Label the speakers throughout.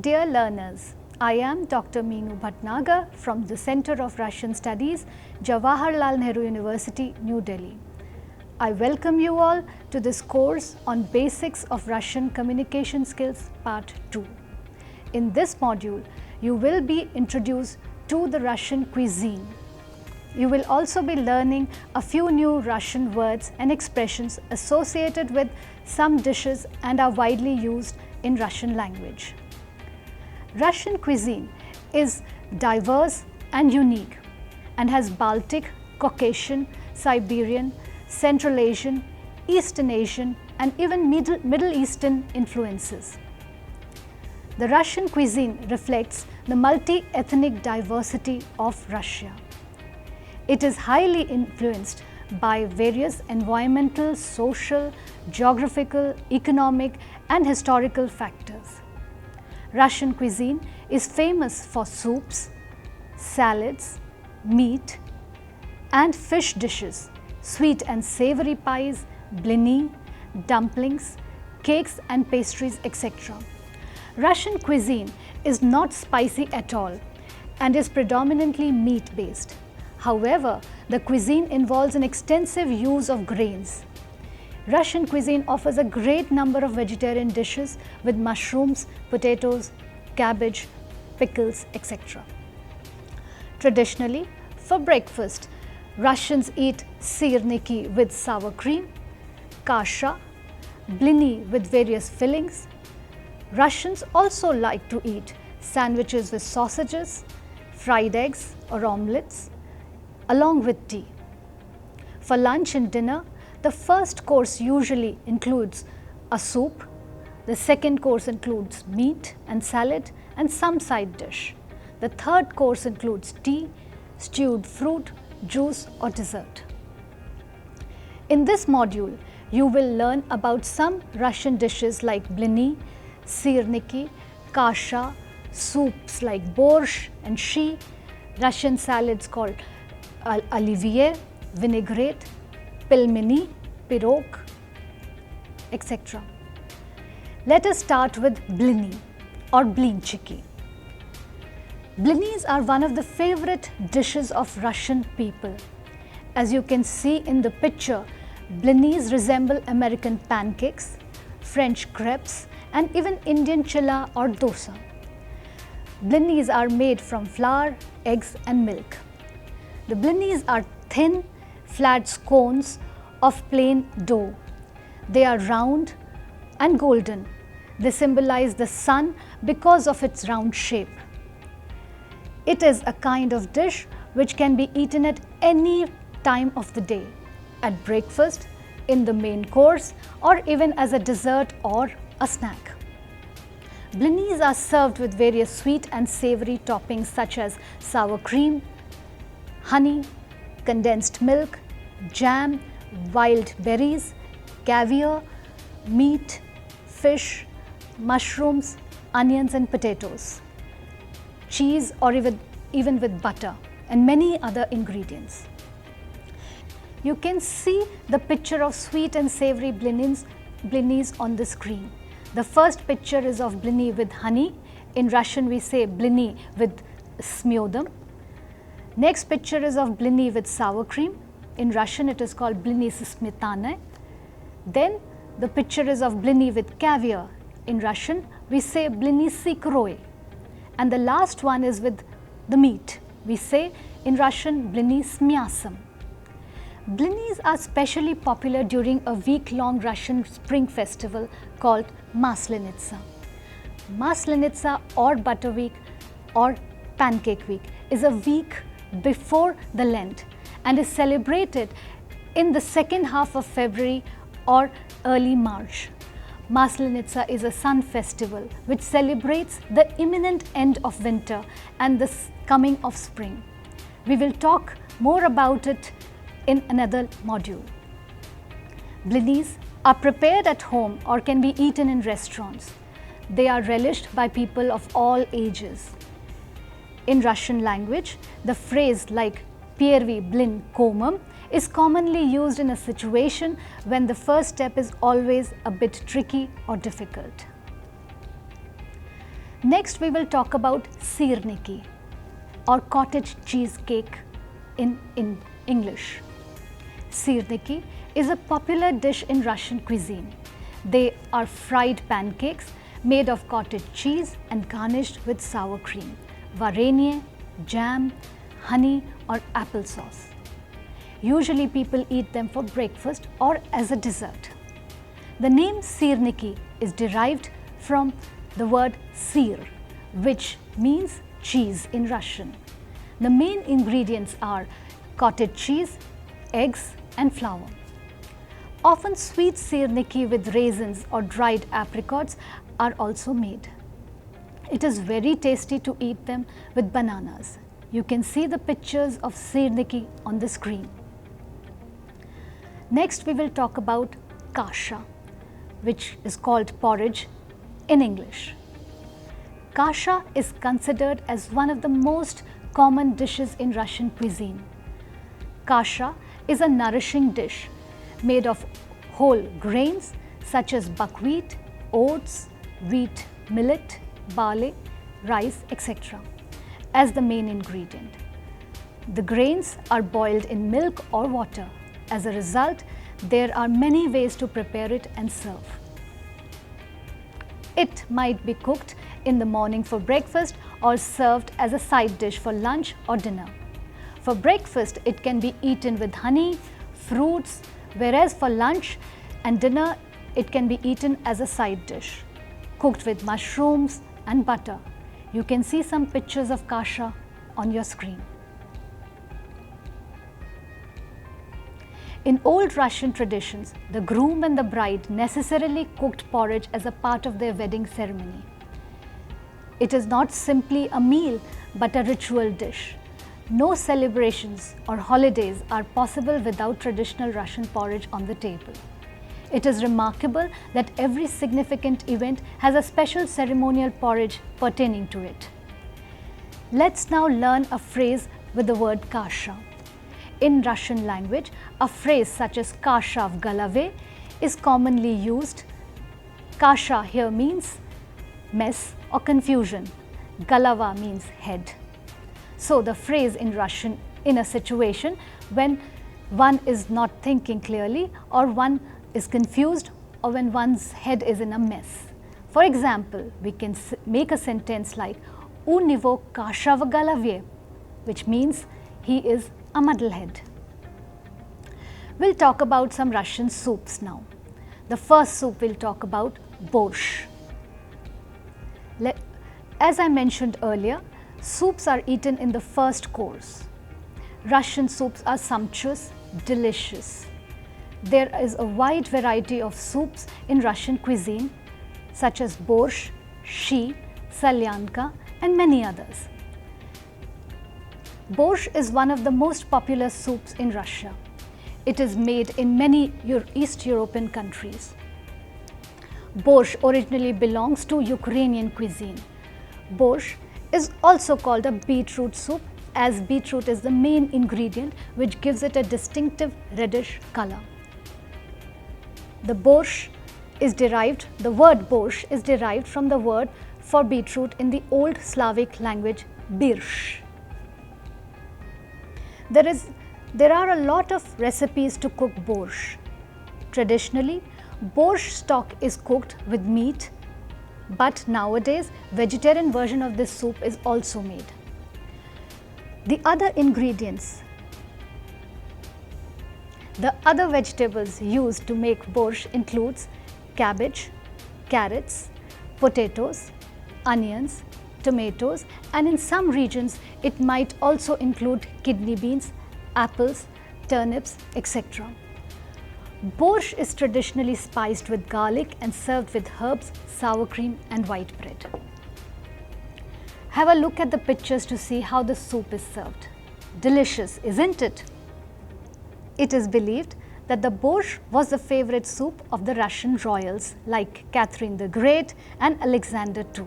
Speaker 1: Dear learners, I am Dr. Meenu Bhatnagar from the Center of Russian Studies, Jawaharlal Nehru University, New Delhi. I welcome you all to this course on Basics of Russian Communication Skills Part 2. In this module, you will be introduced to the Russian cuisine. You will also be learning a few new Russian words and expressions associated with some dishes and are widely used in Russian language. Russian cuisine is diverse and unique and has Baltic, Caucasian, Siberian, Central Asian, Eastern Asian and even Middle Eastern influences. The Russian cuisine reflects the multi-ethnic diversity of Russia. It is highly influenced by various environmental, social, geographical, economic and historical factors. Russian cuisine is famous for soups, salads, meat and fish dishes, sweet and savory pies, blini, dumplings, cakes and pastries, etc. Russian cuisine is not spicy at all and is predominantly meat-based. However, the cuisine involves an extensive use of grains. Russian cuisine offers a great number of vegetarian dishes with mushrooms, potatoes, cabbage, pickles, etc. Traditionally, for breakfast, Russians eat sirniki with sour cream, kasha, blini with various fillings. Russians also like to eat sandwiches with sausages, fried eggs or omelets, along with tea. For lunch and dinner, the first course usually includes a soup, the second course includes meat and salad and some side dish. The third course includes tea, stewed fruit, juice or dessert. In this module, you will learn about some Russian dishes like blini, sirniki, kasha, soups like borscht and shi, Russian salads called olivier, vinaigrette, pelmeni, pirog, etc. Let us start with blini or blinchiki. Blinis are one of the favorite dishes of Russian people. As you can see in the picture, blinis resemble American pancakes, French crepes and even Indian chilla or dosa. Blinis are made from flour, eggs and milk. The blinis are thin, flat scones of plain dough. They are round and golden. They symbolize the sun because of its round shape. It is a kind of dish which can be eaten at any time of the day, at breakfast, in the main course, or even as a dessert or a snack. Blinis are served with various sweet and savory toppings such as sour cream, honey, condensed milk, jam, wild berries, caviar, meat, fish, mushrooms, onions and potatoes, cheese or even with butter and many other ingredients. You can see the picture of sweet and savory blinis on the screen. The first picture is of blini with honey. In Russian we say blini with smyodom. Next picture is of blini with sour cream. In Russian it is called blini s smetana. Then the picture is of blini with caviar. In Russian we say blini s ikroy. And the last one is with the meat. We say in Russian blini s myasam. Blinis are specially popular during a week-long Russian spring festival called Maslenitsa. Maslenitsa or Butter Week or Pancake Week is a week before the Lent and is celebrated in the second half of February or early March. Maslenitsa is a sun festival which celebrates the imminent end of winter and the coming of spring. We will talk more about it in another module. Blinis are prepared at home or can be eaten in restaurants. They are relished by people of all ages. In Russian language, the phrase like "Первый блин комом" is commonly used in a situation when the first step is always a bit tricky or difficult. Next, we will talk about sirniki or cottage cheesecake in English. Sirniki is a popular dish in Russian cuisine. They are fried pancakes made of cottage cheese and garnished with sour cream, varenye, jam, honey or applesauce. Usually people eat them for breakfast or as a dessert. The name sirniki is derived from the word sir, which means cheese in Russian. The main ingredients are cottage cheese, eggs and flour. Often sweet sirniki with raisins or dried apricots are also made. It is very tasty to eat them with bananas. You can see the pictures of sirniki on the screen. Next, we will talk about kasha, which is called porridge in English. Kasha is considered as one of the most common dishes in Russian cuisine. Kasha is a nourishing dish made of whole grains such as buckwheat, oats, wheat, millet, barley, rice, etc. as the main ingredient. The grains are boiled in milk or water. As a result, there are many ways to prepare it and serve. It might be cooked in the morning for breakfast or served as a side dish for lunch or dinner. For breakfast, it can be eaten with honey, fruits, whereas for lunch and dinner, it can be eaten as a side dish, cooked with mushrooms and butter. You can see some pictures of kasha on your screen. In old Russian traditions, the groom and the bride necessarily cooked porridge as a part of their wedding ceremony. It is not simply a meal, but a ritual dish. No celebrations or holidays are possible without traditional Russian porridge on the table. It is remarkable that every significant event has a special ceremonial porridge pertaining to it. Let's now learn a phrase with the word kasha. In Russian language, a phrase such as kasha v galave is commonly used. Kasha here means mess or confusion. Galava means head. So the phrase in Russian in a situation when one is not thinking clearly or one is confused or when one's head is in a mess. For example, we can make a sentence like U nivo kasha v galave, which means he is a muddlehead. We'll talk about some Russian soups now. The first soup we'll talk about borscht. As I mentioned earlier, soups are eaten in the first course. Russian soups are sumptuous, delicious. There is a wide variety of soups in Russian cuisine such as borscht, shi, salyanka and many others. Borscht is one of the most popular soups in Russia. It is made in many East European countries. Borscht originally belongs to Ukrainian cuisine. Borscht is also called a beetroot soup as beetroot is the main ingredient which gives it a distinctive reddish color. The word borscht is derived from the word for beetroot in the Old Slavic language birch. There are a lot of recipes to cook borscht. Traditionally, borscht stock is cooked with meat, but nowadays vegetarian version of this soup is also made. The other vegetables used to make borscht includes cabbage, carrots, potatoes, onions, tomatoes, and in some regions it might also include kidney beans, apples, turnips, etc. Borscht is traditionally spiced with garlic and served with herbs, sour cream and white bread. Have a look at the pictures to see how the soup is served. Delicious, isn't it? It is believed that the borscht was the favorite soup of the Russian royals like Catherine the Great and Alexander II.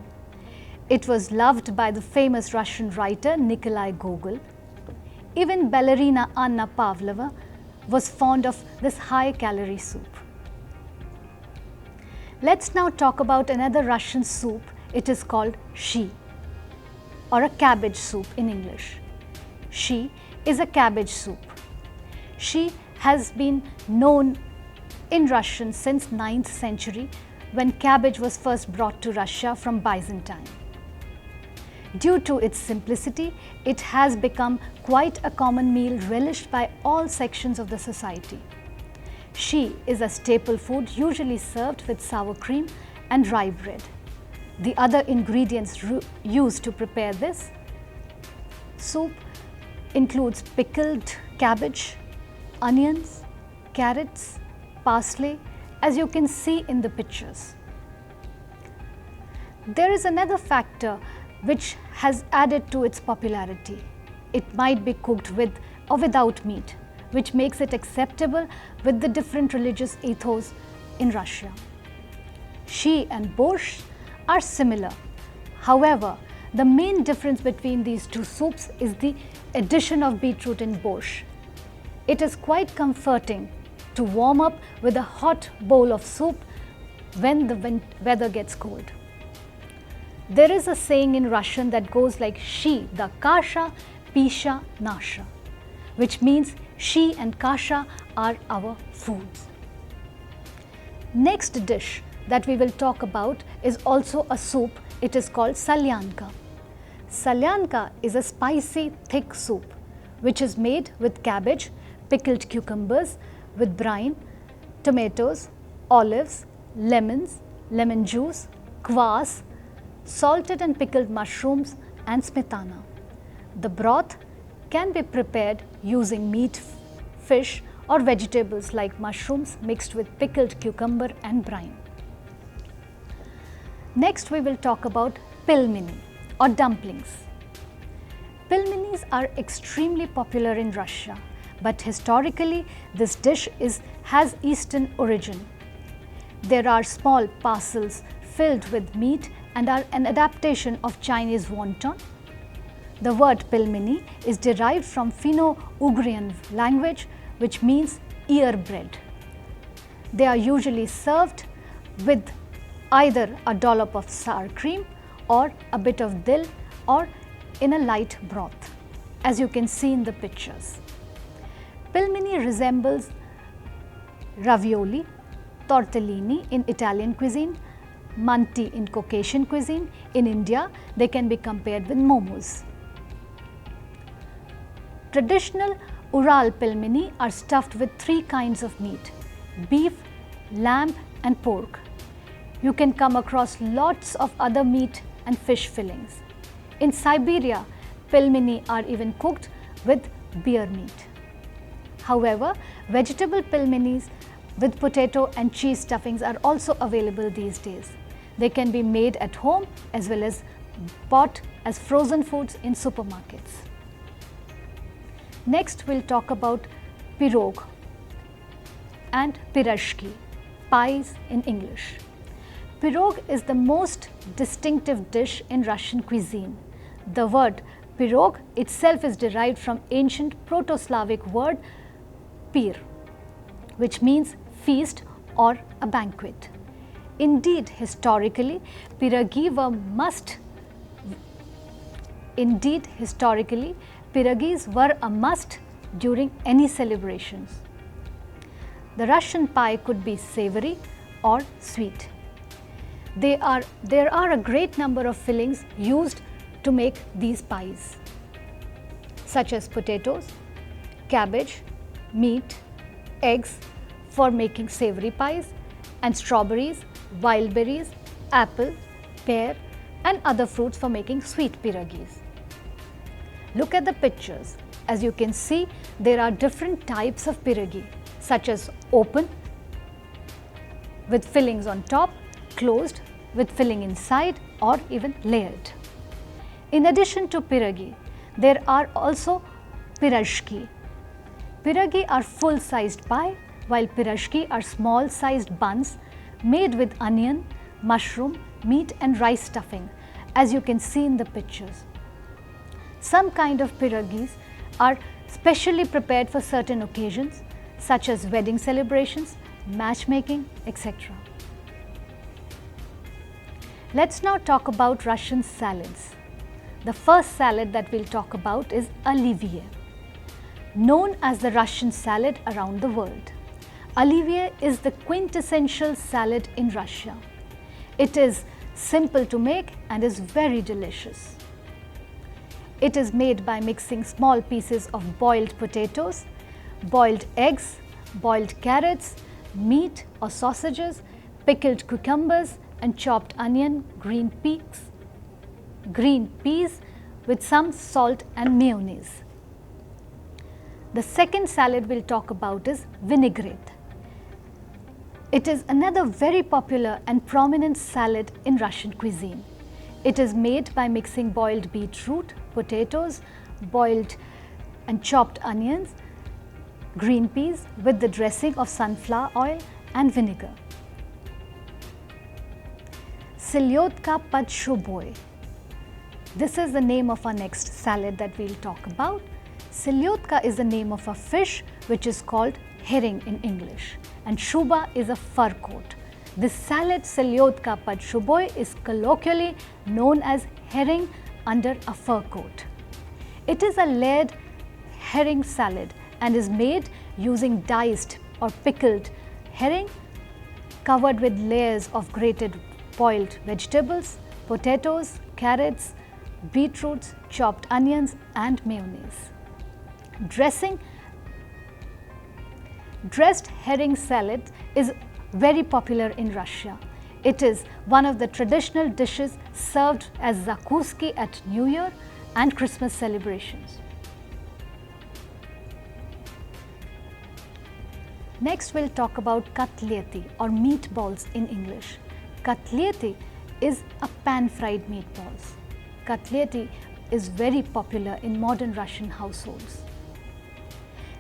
Speaker 1: It was loved by the famous Russian writer Nikolai Gogol. Even ballerina Anna Pavlova was fond of this high-calorie soup. Let's now talk about another Russian soup. It is called shi, or a cabbage soup in English. Shi is a cabbage soup. Shi has been known in Russian since 9th century, when cabbage was first brought to Russia from Byzantine. Due to its simplicity, it has become quite a common meal relished by all sections of the society. Shi is a staple food usually served with sour cream and rye bread. The other ingredients used to prepare this soup includes pickled cabbage, onions, carrots, parsley, as you can see in the pictures. There is another factor which has added to its popularity. It might be cooked with or without meat, which makes it acceptable with the different religious ethos in Russia. Shi and borscht are similar. However, the main difference between these two soups is the addition of beetroot in borscht. It is quite comforting to warm up with a hot bowl of soup when the weather gets cold. There is a saying in Russian that goes like shi da kasha, pisha nasha, which means shi and kasha are our foods. Next dish that we will talk about is also a soup. It is called salyanka. Salyanka is a spicy, thick soup which is made with cabbage, pickled cucumbers, with brine, tomatoes, olives, lemons, lemon juice, kvass, salted and pickled mushrooms and smetana. The broth can be prepared using meat, fish or vegetables like mushrooms mixed with pickled cucumber and brine. Next we will talk about pelmeni or dumplings. Pelmenis are extremely popular in Russia, but historically this dish has Eastern origin. There are small parcels filled with meat and are an adaptation of Chinese wonton. The word pelmeni is derived from Finno-Ugrian language, which means ear bread. They are usually served with either a dollop of sour cream or a bit of dill or in a light broth, as you can see in the pictures. Pelmeni resembles ravioli, tortellini in Italian cuisine, manti in Caucasian cuisine. In India, they can be compared with momos. Traditional Ural pelmeni are stuffed with 3 kinds of meat: beef, lamb and pork. You can come across lots of other meat and fish fillings. In Siberia, pelmeni are even cooked with bear meat. However, vegetable pelmenis with potato and cheese stuffings are also available these days. They can be made at home as well as bought as frozen foods in supermarkets. Next, we'll talk about pirog and pirashki, pies in English. Pirog is the most distinctive dish in Russian cuisine. The word pirog itself is derived from ancient Proto-Slavic word pir, which means feast or a banquet. Indeed, historically, pirogis were a must during any celebrations. The Russian pie could be savory or sweet. There are a great number of fillings used to make these pies, such as potatoes, cabbage, meat, eggs for making savory pies, and strawberries, wild berries, apple, pear and other fruits for making sweet pirogis. Look at the pictures. As you can see, there are different types of pirogi, such as open with fillings on top, closed with filling inside, or even layered. In addition to pirogi, there are also pirashki. Pirogi are full-sized pie, while pirashki are small-sized buns made with onion, mushroom, meat and rice stuffing, as you can see in the pictures. Some kind of pirogis are specially prepared for certain occasions, such as wedding celebrations, matchmaking, etc. Let's now talk about Russian salads. The first salad that we'll talk about is Olivier, known as the Russian salad around the world. Olivier is the quintessential salad in Russia. It is simple to make and is very delicious. It is made by mixing small pieces of boiled potatoes, boiled eggs, boiled carrots, meat or sausages, pickled cucumbers and chopped onion, green peas with some salt and mayonnaise. The second salad we'll talk about is vinaigrette. It is another very popular and prominent salad in Russian cuisine. It is made by mixing boiled beetroot, potatoes, boiled and chopped onions, green peas with the dressing of sunflower oil and vinegar. Selyotka pod shuboi. This is the name of our next salad that we'll talk about. Selyotka is the name of a fish which is called herring in English, and shuba is a fur coat. This salad, Selyotka pod shuboi, is colloquially known as herring under a fur coat. It is a layered herring salad and is made using diced or pickled herring covered with layers of grated boiled vegetables, potatoes, carrots, beetroots, chopped onions and mayonnaise. Dressed herring salad is very popular in Russia. It is one of the traditional dishes served as zakouski at New Year and Christmas celebrations. Next we'll talk about katleti or meatballs in English. Katleti is a pan-fried meatballs. Katleti is very popular in modern Russian households.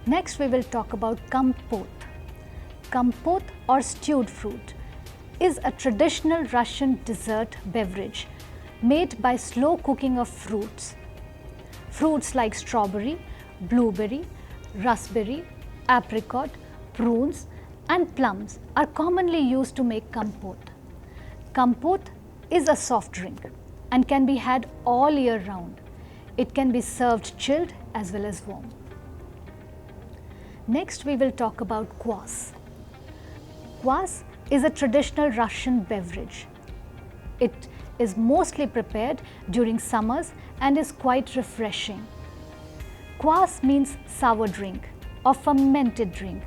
Speaker 1: Next we will talk about kompot. Kompot or stewed fruit is a traditional Russian dessert beverage made by slow cooking of fruits. Fruits like strawberry, blueberry, raspberry, apricot, prunes and plums are commonly used to make kompot. Kompot is a soft drink and can be had all year round. It can be served chilled as well as warm. Next we will talk about kvass. Kvass is a traditional Russian beverage. It is mostly prepared during summers and is quite refreshing. Kvass means sour drink or fermented drink.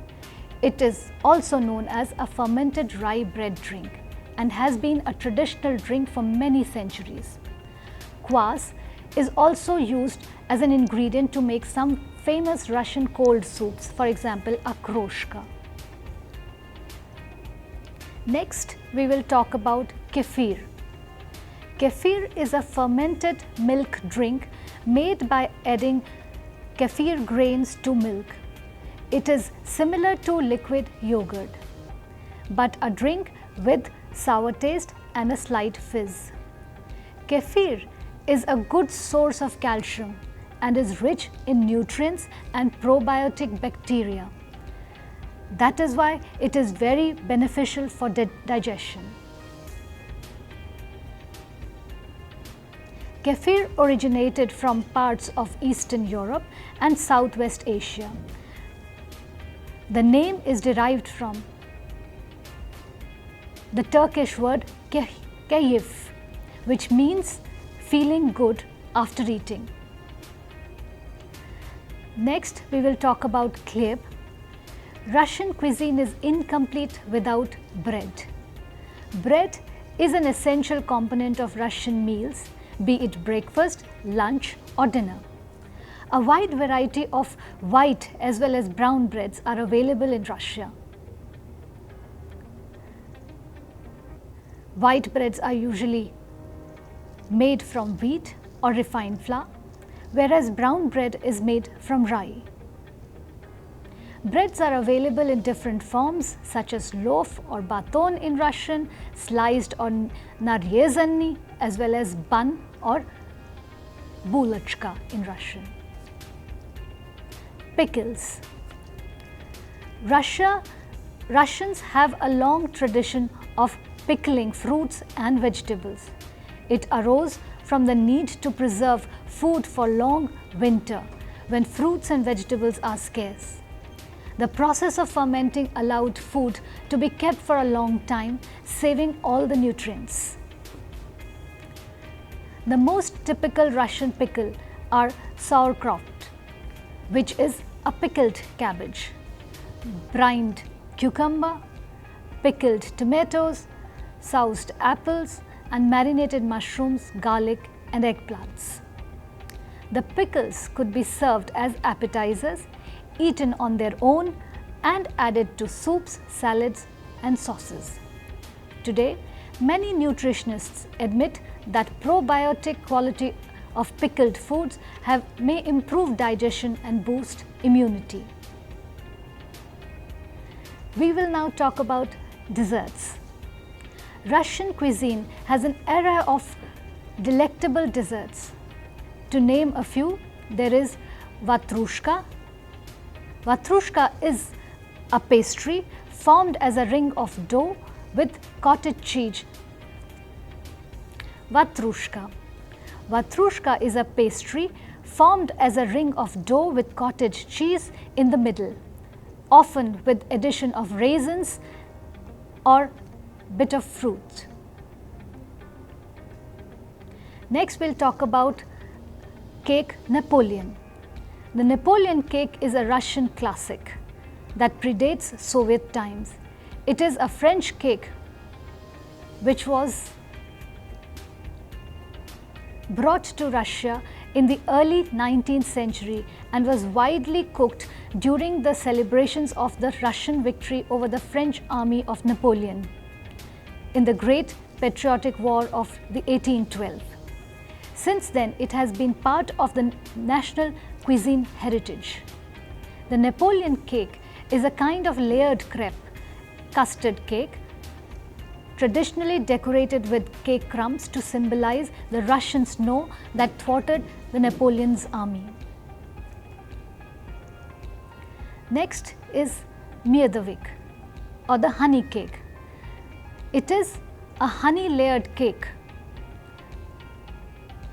Speaker 1: It is also known as a fermented rye bread drink and has been a traditional drink for many centuries. Kvass is also used as an ingredient to make some famous Russian cold soups, for example, akroshka. Next, we will talk about kefir. Kefir is a fermented milk drink made by adding kefir grains to milk. It is similar to liquid yogurt, but a drink with sour taste and a slight fizz. Kefir is a good source of calcium and is rich in nutrients and probiotic bacteria. That is why it is very beneficial for digestion. Kefir originated from parts of Eastern Europe and Southwest Asia. The name is derived from the Turkish word keyif, which means feeling good after eating. Next, we will talk about khleb. Russian cuisine is incomplete without bread. Bread is an essential component of Russian meals, be it breakfast, lunch or dinner. A wide variety of white as well as brown breads are available in Russia. White breads are usually made from wheat or refined flour, whereas brown bread is made from rye. Breads are available in different forms such as loaf or baton in Russian, sliced or naryezhany, as well as bun or bulachka in Russian. Pickles. Russians have a long tradition of pickling fruits and vegetables. It arose from the need to preserve food for long winter when fruits and vegetables are scarce. The process of fermenting allowed food to be kept for a long time, saving all the nutrients. The most typical Russian pickle are sauerkraut, which is a pickled cabbage, brined cucumber, pickled tomatoes, soused apples, and marinated mushrooms, garlic, and eggplants. The pickles could be served as appetizers, eaten on their own, and added to soups, salads, and sauces. Today, many nutritionists admit that probiotic quality of pickled foods may improve digestion and boost immunity. We will now talk about desserts. Russian cuisine has an array of delectable desserts. To name a few, there is vatrushka. Vatrushka is a pastry formed as a ring of dough with cottage cheese. Vatrushka is a pastry formed as a ring of dough with cottage cheese in the middle, often with addition of raisins or bit of fruit. Next, we'll talk about cake Napoleon. The Napoleon cake is a Russian classic that predates Soviet times. It is a French cake which was brought to Russia in the early 19th century and was widely cooked during the celebrations of the Russian victory over the French army of Napoleon in the Great Patriotic War of the 1812. Since then, it has been part of the national cuisine heritage. The Napoleon cake is a kind of layered crepe custard cake, traditionally decorated with cake crumbs to symbolize the Russian snow that thwarted the Napoleon's army. Next is Miedovik or the honey cake. It is a honey layered cake.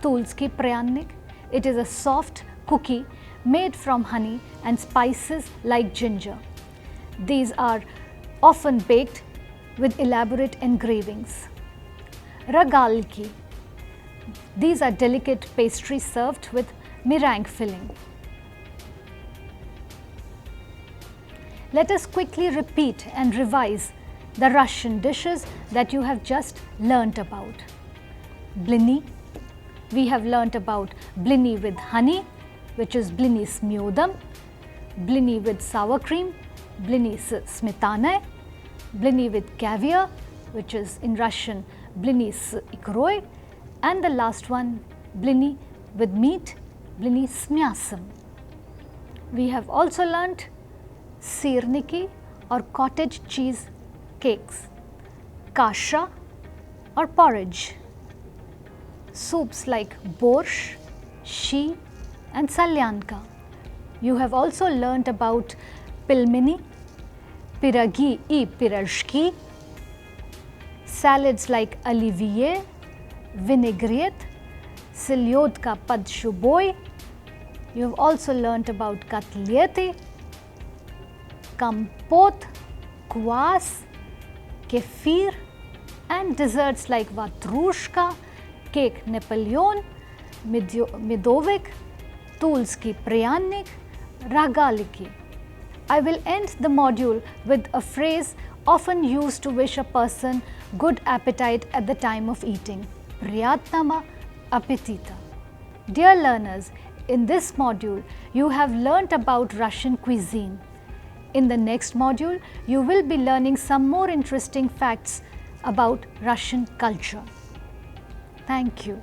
Speaker 1: Tulski pryanik. It is a soft cookie made from honey and spices like ginger. These are often baked with elaborate engravings. Ragalki. These are delicate pastries served with meringue filling. Let us quickly repeat and revise the Russian dishes that you have just learnt about. Blini. We have learnt about blini with honey, which is blini s myodom, blini with sour cream, blini s smetana, blini with caviar, which is in Russian blini s ikroy, and the last one, blini with meat, blini s myasam. We have also learnt sirniki or cottage cheese cakes, kasha or porridge, soups like borscht, shi and salyanka. You have also learnt about pilmeni, piragi I pirashki, salads like olivier, vinaigrette, selyodka pod shuboy. You have also learnt about katlete, kompot, kvass, kefir, and desserts like vatrushka, cake Napoleon, Miedovik, Tulski pryanik, Ragaliki. I will end the module with a phrase often used to wish a person good appetite at the time of eating, Priyatnama appetita. Dear learners, in this module, you have learnt about Russian cuisine. In the next module, you will be learning some more interesting facts about Russian culture. Thank you.